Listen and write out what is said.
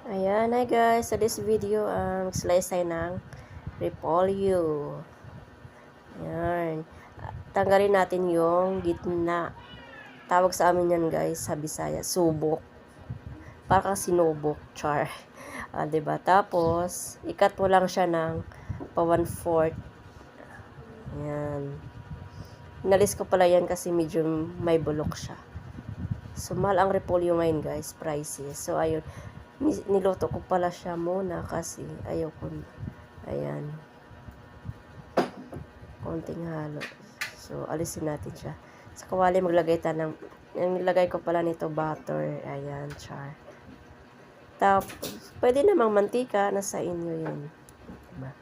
Ayan, hi guys. Sa this video, slice tayo ng repolyo. Ayan. Tanggalin natin yung gitna. Tawag sa amin yan guys, sa Bisaya, subok. Parang sinubok, char. Diba? Tapos, ikat mo lang siya ng pa 1/4. Ayan. Inalis ko pala yan kasi medyo may bulok siya. So, mahal ang repolyo ngayon guys, pricey. So, ayun. Niluto ko pala siya muna kasi ayoko na. Ayan. Konting halo. So, alisin natin siya. Sa kawali, maglagay tayo ng, yung nilagay ko pala nito, butter. Ayan, char. Tapos, pwede namang mantika, nasa inyo yun. Diba?